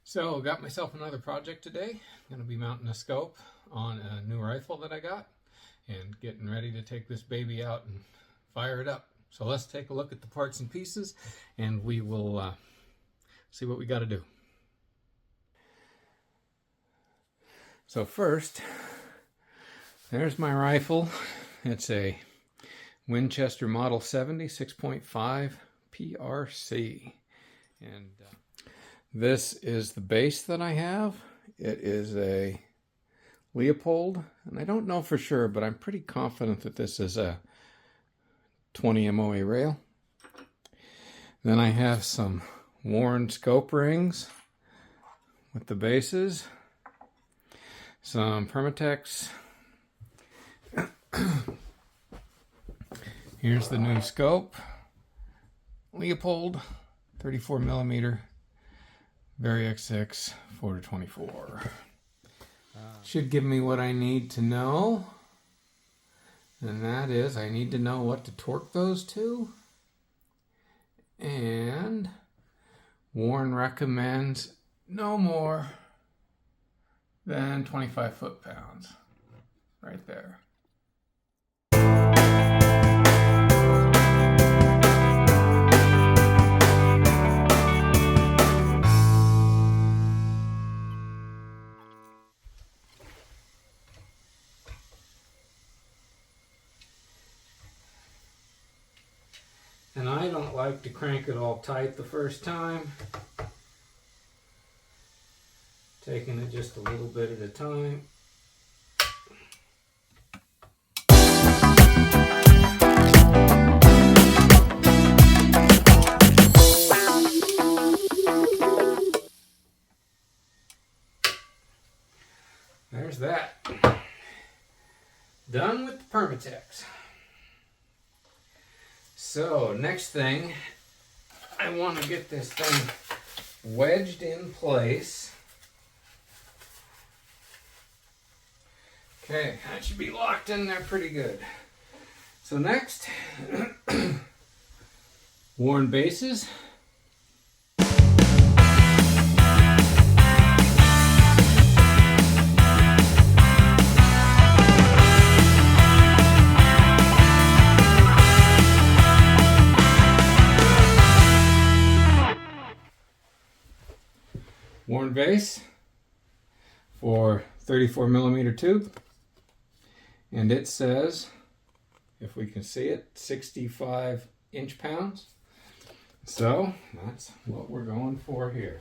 So got myself another project today. I'm going to be mounting a scope on a new rifle that I got and getting ready to take this baby out and fire it up. So let's take a look at the parts and pieces and we will see what we got to do. So first, there's my rifle. It's a Winchester Model 70 6.5 PRC. And this is the base that I have. It is a Leupold, and I don't know for sure, but I'm pretty confident that this is a 20 MOA rail. Then I have some worn scope rings with the bases, some Permatex. Here's the new scope, Leupold 34mm VX6 4-24. Should give me what I need to know, and that is I need to know what to torque those to, and Warren recommends no more than 25 foot-pounds right there. And I don't like to crank it all tight the first time. Taking it just a little bit at a time. There's that. Done with the Permatex. So next thing, I want to get this thing wedged in place. Okay, that should be locked in there pretty good. So next, worn bases. Worn base for 34mm tube, and it says, if we can see it, 65 inch-pounds. So that's what we're going for here.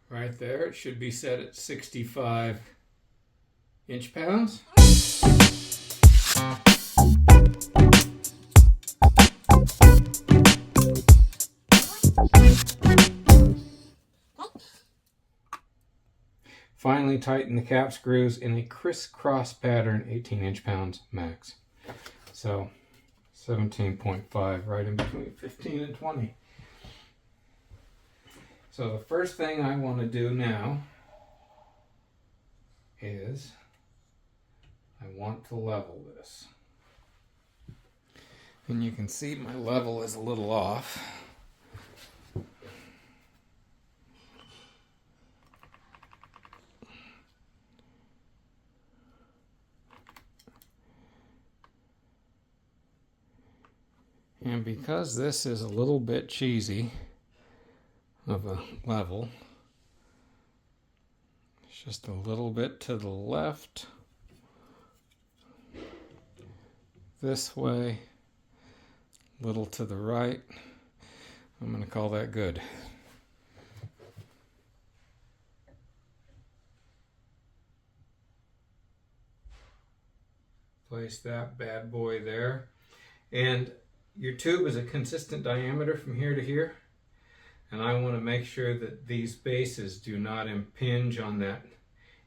Right there, it should be set at 65 inch-pounds. Finally tighten the cap screws in a crisscross pattern, 18 inch-pounds max. So 17.5, right in between 15 and 20. So the first thing I want to do now is I want to level this. And you can see my level is a little off. And because this is a little bit cheesy of a level, it's just a little bit to the left, this way, little to the right. I'm going to call that good. Place that bad boy there. And your tube is a consistent diameter from here to here, and I want to make sure that these bases do not impinge on that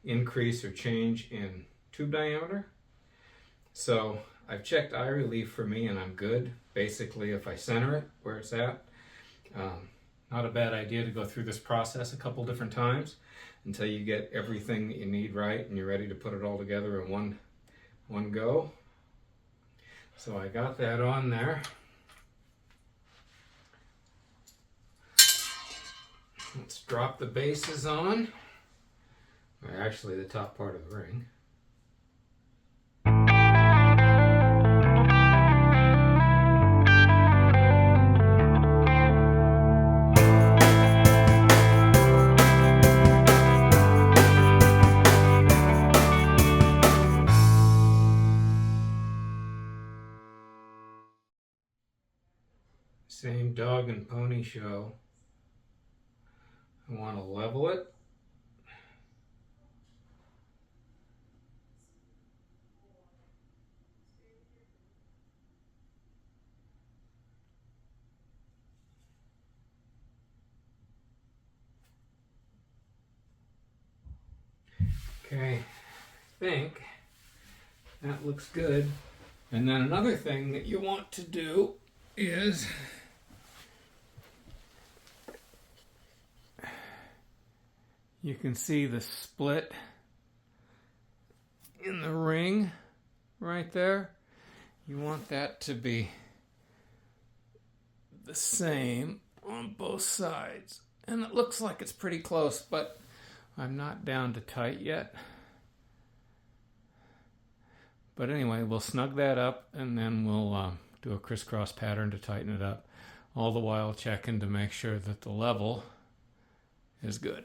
increase or change in tube diameter. So I've checked eye relief for me and I'm good. Basically, if I center it where it's at, not a bad idea to go through this process a couple different times until you get everything that you need right and you're ready to put it all together in one go. So I got that on there. Let's drop the bases on. Or actually the top part of the ring. Same dog and pony show. I want to level it. Okay, I think that looks good. And then another thing that you want to do is you can see the split in the ring right there. You want that to be the same on both sides. And it looks like it's pretty close, but I'm not down to tight yet. But anyway, we'll snug that up and then we'll do a crisscross pattern to tighten it up. All the while checking to make sure that the level is good.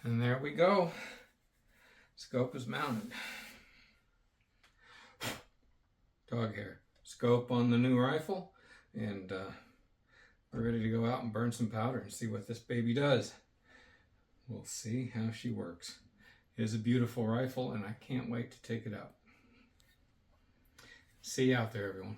And there we go. Scope is mounted. Dog hair. Scope on the new rifle, and we're ready to go out and burn some powder and see what this baby does. We'll see how she works. It is a beautiful rifle, and I can't wait to take it out. See you out there, everyone.